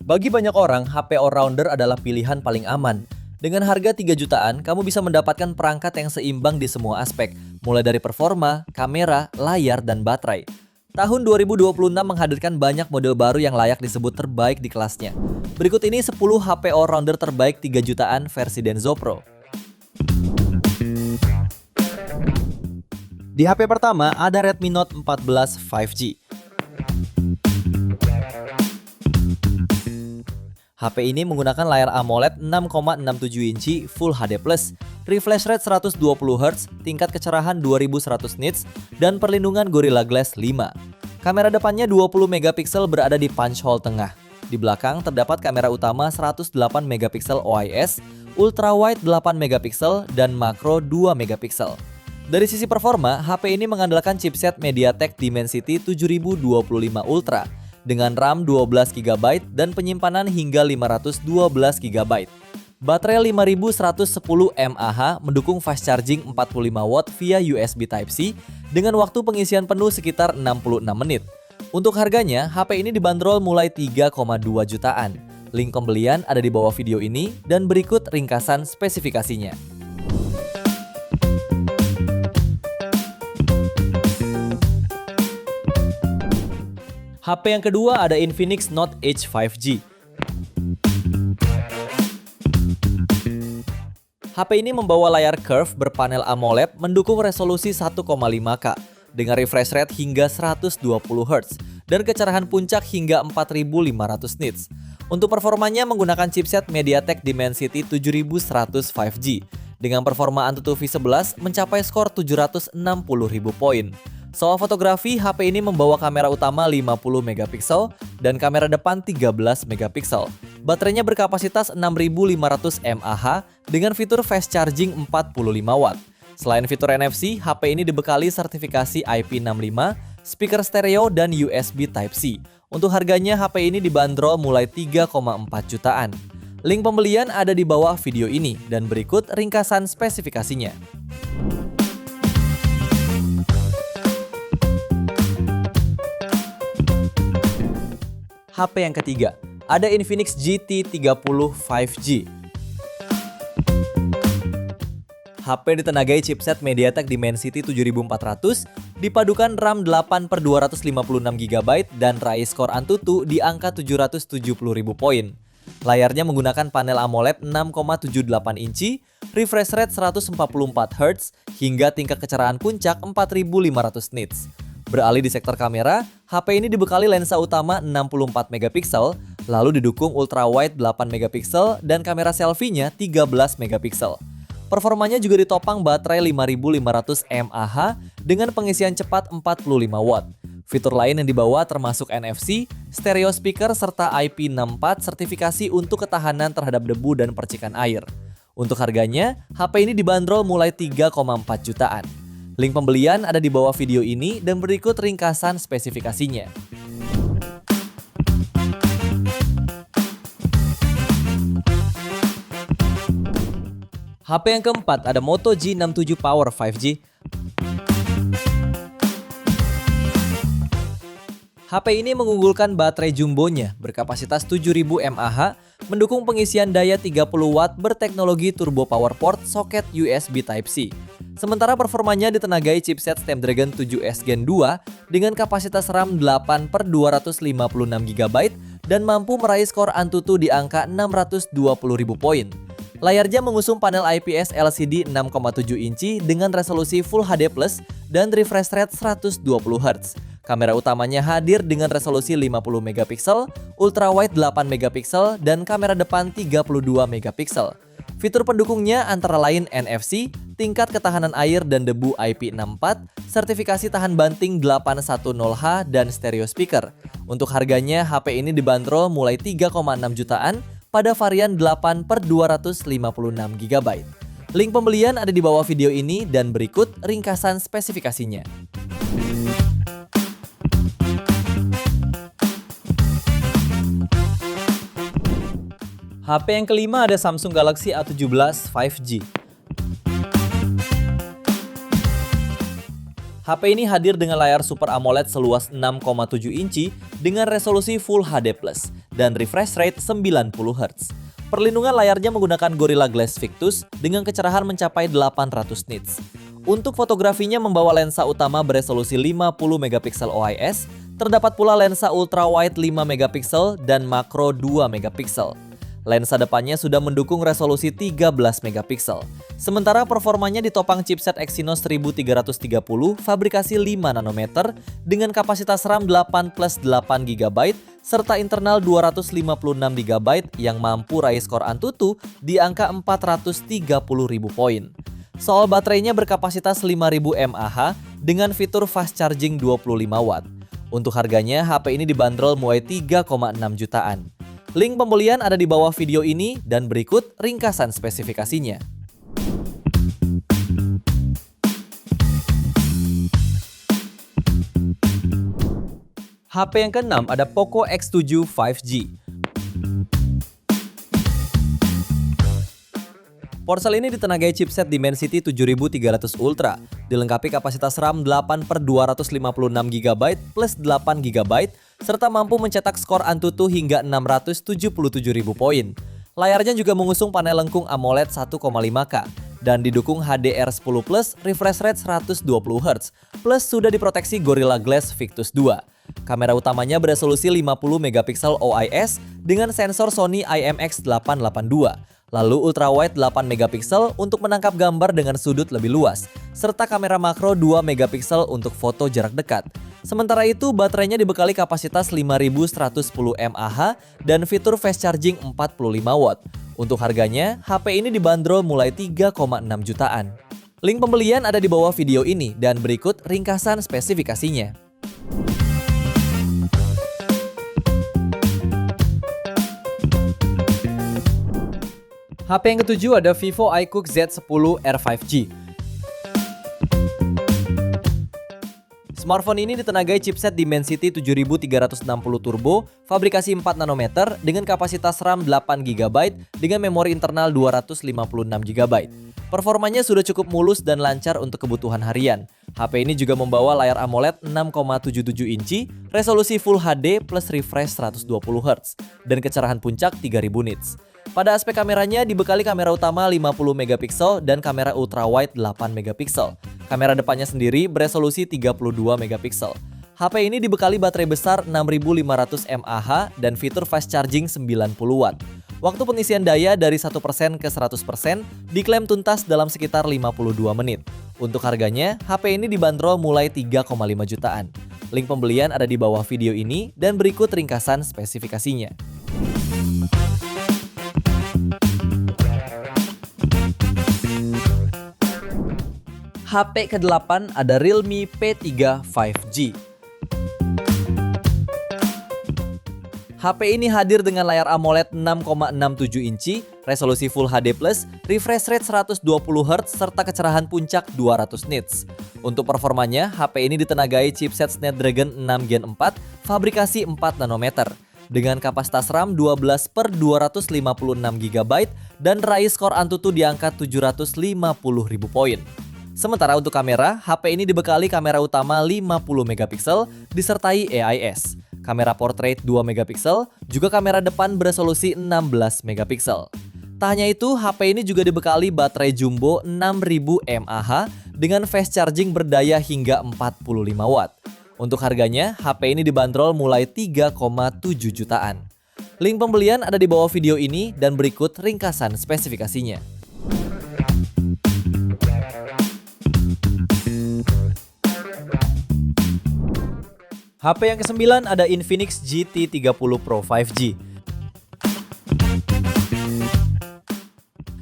Bagi banyak orang, HP all-rounder adalah pilihan paling aman. Dengan harga 3 jutaan, kamu bisa mendapatkan perangkat yang seimbang di semua aspek, mulai dari performa, kamera, layar, dan baterai. Tahun 2026 menghadirkan banyak model baru yang layak disebut terbaik di kelasnya. Berikut ini 10 HP all-rounder terbaik 3 jutaan versi Denso Pro. Di HP pertama ada Redmi Note 14 5G. HP ini menggunakan layar AMOLED 6,67 inci Full HD+, refresh rate 120Hz, tingkat kecerahan 2100 nits, dan perlindungan Gorilla Glass 5. Kamera depannya 20 megapiksel berada di punch hole tengah. Di belakang terdapat kamera utama 108 megapiksel OIS, ultrawide 8 megapiksel, dan makro 2 megapiksel. Dari sisi performa, HP ini mengandalkan chipset MediaTek Dimensity 7025 Ultra dengan RAM 12GB dan penyimpanan hingga 512GB. Baterai 5110 mAh mendukung fast charging 45W via USB Type-C dengan waktu pengisian penuh sekitar 66 menit. Untuk harganya, HP ini dibanderol mulai 3,2 jutaan. Link pembelian ada di bawah video ini dan berikut ringkasan spesifikasinya. HP yang kedua ada Infinix Note Edge 5G. HP ini membawa layar curve berpanel AMOLED mendukung resolusi 1,5K dengan refresh rate hingga 120Hz dan kecerahan puncak hingga 4500 nits. Untuk performanya menggunakan chipset MediaTek Dimensity 7100 5G dengan performa AnTuTu V11 mencapai skor 760.000 poin. Soal fotografi, HP ini membawa kamera utama 50 megapiksel dan kamera depan 13 megapiksel. Baterainya berkapasitas 6500 mAh dengan fitur fast charging 45W. Selain fitur NFC, HP ini dibekali sertifikasi IP65, speaker stereo, dan USB Type-C. Untuk harganya, HP ini dibanderol mulai 3,4 jutaan. Link pembelian ada di bawah video ini dan berikut ringkasan spesifikasinya. HP yang ketiga, ada Infinix GT30 5G. HP ditenagai chipset MediaTek Dimensity 7400, dipadukan RAM 8/256GB dan raih skor AnTuTu di angka 770.000 poin. Layarnya menggunakan panel AMOLED 6,78 inci, refresh rate 144Hz, hingga tingkat kecerahan puncak 4500 nits. Beralih di sektor kamera, HP ini dibekali lensa utama 64 megapiksel, lalu didukung ultrawide 8 megapiksel dan kamera selfie-nya 13 megapiksel. Performanya juga ditopang baterai 5500 mAh dengan pengisian cepat 45W. Fitur lain yang dibawa termasuk NFC, stereo speaker, serta IP64 sertifikasi untuk ketahanan terhadap debu dan percikan air. Untuk harganya, HP ini dibanderol mulai 3,4 jutaan. Link pembelian ada di bawah video ini dan berikut ringkasan spesifikasinya. HP yang keempat ada Moto G67 Power 5G. HP ini mengunggulkan baterai jumbonya berkapasitas 7000 mAh, mendukung pengisian daya 30W berteknologi Turbo Power Port soket USB Type-C. Sementara performanya ditenagai chipset Snapdragon 7S Gen 2 dengan kapasitas RAM 8/256GB dan mampu meraih skor AnTuTu di angka 620.000 poin. Layarnya mengusung panel IPS LCD 6,7 inci dengan resolusi Full HD+ dan refresh rate 120Hz. Kamera utamanya hadir dengan resolusi 50 megapiksel, ultrawide 8 megapiksel, dan kamera depan 32 megapiksel. Fitur pendukungnya antara lain NFC, tingkat ketahanan air dan debu IP64, sertifikasi tahan banting 810H, dan stereo speaker. Untuk harganya, HP ini dibanderol mulai 3,6 jutaan pada varian 8/256GB. Link pembelian ada di bawah video ini dan berikut ringkasan spesifikasinya. HP yang kelima ada Samsung Galaxy A17 5G. HP ini hadir dengan layar Super AMOLED seluas 6,7 inci dengan resolusi Full HD+, dan refresh rate 90 Hz. Perlindungan layarnya menggunakan Gorilla Glass Victus dengan kecerahan mencapai 800 nits. Untuk fotografinya membawa lensa utama beresolusi 50 megapiksel OIS, terdapat pula lensa ultrawide 5 megapiksel dan makro 2 megapiksel. Lensa depannya sudah mendukung resolusi 13 megapiksel. Sementara performanya ditopang chipset Exynos 1330 fabrikasi 5 nanometer dengan kapasitas RAM 8 plus 8 GB serta internal 256 GB yang mampu raih skor Antutu di angka 430.000 poin. Soal baterainya berkapasitas 5000 mAh dengan fitur fast charging 25 watt. Untuk harganya, HP ini dibanderol mulai 3,6 jutaan. Link pembelian ada di bawah video ini dan berikut ringkasan spesifikasinya. HP yang keenam ada Poco X7 5G. Ponsel ini ditenagai chipset Dimensity 7300 Ultra, dilengkapi kapasitas RAM 8/256GB plus 8GB, serta mampu mencetak skor Antutu hingga 677.000 poin. Layarnya juga mengusung panel lengkung AMOLED 1,5K dan didukung HDR10+, refresh rate 120Hz, plus sudah diproteksi Gorilla Glass Victus 2. Kamera utamanya beresolusi 50 megapiksel OIS dengan sensor Sony IMX882. Lalu ultrawide 8 megapiksel untuk menangkap gambar dengan sudut lebih luas, serta kamera makro 2 megapiksel untuk foto jarak dekat. Sementara itu, baterainya dibekali kapasitas 5110 mAh dan fitur fast charging 45 watt. Untuk harganya, HP ini dibanderol mulai 3,6 jutaan. Link pembelian ada di bawah video ini dan berikut ringkasan spesifikasinya. HP yang ketujuh ada Vivo iQOO Z10 R5G. Smartphone ini ditenagai chipset Dimensity 7360 Turbo, fabrikasi 4 nanometer dengan kapasitas RAM 8GB dengan memori internal 256GB. Performanya sudah cukup mulus dan lancar untuk kebutuhan harian. HP ini juga membawa layar AMOLED 6,77 inci, resolusi Full HD plus refresh 120Hz, dan kecerahan puncak 3000 nits. Pada aspek kameranya dibekali kamera utama 50 megapiksel dan kamera ultrawide 8 megapiksel. Kamera depannya sendiri beresolusi 32 megapiksel. HP ini dibekali baterai besar 6500 mAh dan fitur fast charging 90 watt. Waktu pengisian daya dari 1% ke 100% diklaim tuntas dalam sekitar 52 menit. Untuk harganya, HP ini dibanderol mulai 3,5 jutaan. Link pembelian ada di bawah video ini dan berikut ringkasan spesifikasinya. HP ke-8 ada Realme P3 5G. HP ini hadir dengan layar AMOLED 6,67 inci, resolusi Full HD+, refresh rate 120Hz, serta kecerahan puncak 200 nits. Untuk performanya, HP ini ditenagai chipset Snapdragon 6 Gen 4, fabrikasi 4 nanometer, dengan kapasitas RAM 12/256GB dan raih skor Antutu di angka 750.000 poin. Sementara untuk kamera, HP ini dibekali kamera utama 50 megapiksel disertai AIS, kamera portrait 2 megapiksel, juga kamera depan beresolusi 16 megapiksel. Tak hanya itu, HP ini juga dibekali baterai jumbo 6000 mAh dengan fast charging berdaya hingga 45 watt. Untuk harganya, HP ini dibanderol mulai 3,7 jutaan. Link pembelian ada di bawah video ini dan berikut ringkasan spesifikasinya. HP yang ke-9 ada Infinix GT30 Pro 5G.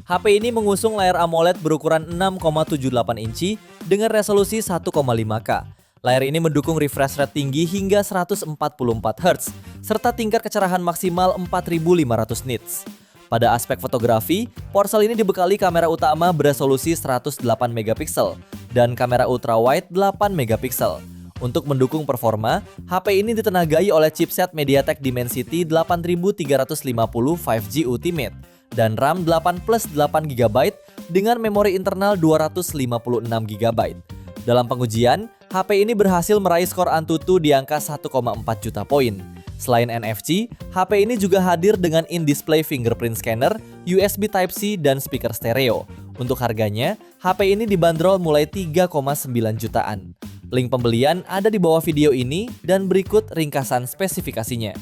HP ini mengusung layar AMOLED berukuran 6,78 inci dengan resolusi 1,5K. Layar ini mendukung refresh rate tinggi hingga 144Hz, serta tingkat kecerahan maksimal 4500 nits. Pada aspek fotografi, ponsel ini dibekali kamera utama beresolusi 108 megapiksel dan kamera ultrawide 8 megapiksel. Untuk mendukung performa, HP ini ditenagai oleh chipset MediaTek Dimensity 8350 5G Ultimate dan RAM 8 plus 8GB dengan memori internal 256GB. Dalam pengujian, HP ini berhasil meraih skor Antutu di angka 1,4 juta poin. Selain NFC, HP ini juga hadir dengan in-display fingerprint scanner, USB Type-C, dan speaker stereo. Untuk harganya, HP ini dibanderol mulai 3,9 jutaan. Link pembelian ada di bawah video ini dan berikut ringkasan spesifikasinya.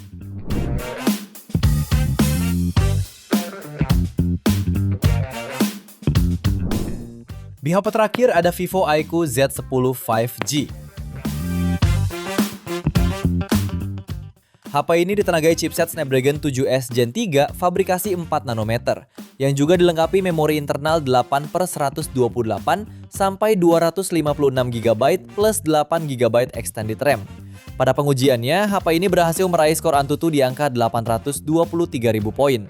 Di HP terakhir ada Vivo iQOO Z10 5G. HP ini ditenagai chipset Snapdragon 7S Gen 3 fabrikasi 4 nanometer, yang juga dilengkapi memori internal 8/128 sampai 256 GB plus 8 GB extended RAM. Pada pengujiannya, HP ini berhasil meraih skor Antutu di angka 823.000 poin.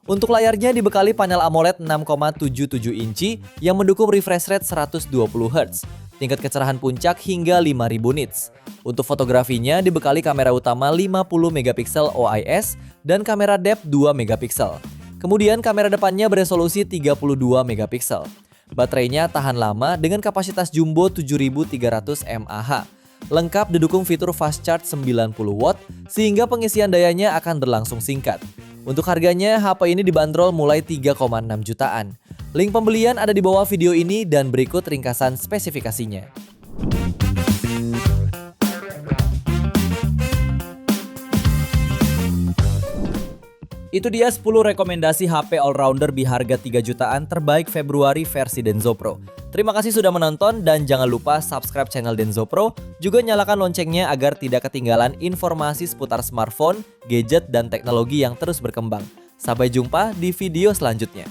Untuk layarnya dibekali panel AMOLED 6,77 inci yang mendukung refresh rate 120 Hz, tingkat kecerahan puncak hingga 5000 nits. Untuk fotografinya dibekali kamera utama 50 megapiksel OIS dan kamera depth 2 megapiksel. Kemudian kamera depannya beresolusi 32 megapiksel. Baterainya tahan lama dengan kapasitas jumbo 7300 mAh. Lengkap didukung fitur fast charge 90 watt sehingga pengisian dayanya akan berlangsung singkat. Untuk harganya, HP ini dibanderol mulai 3,6 jutaan. Link pembelian ada di bawah video ini dan berikut ringkasan spesifikasinya. Itu dia 10 rekomendasi HP all-rounder di harga 3 jutaan terbaik Februari versi Denso Pro. Terima kasih sudah menonton dan jangan lupa subscribe channel Denso Pro, juga nyalakan loncengnya agar tidak ketinggalan informasi seputar smartphone, gadget, dan teknologi yang terus berkembang. Sampai jumpa di video selanjutnya.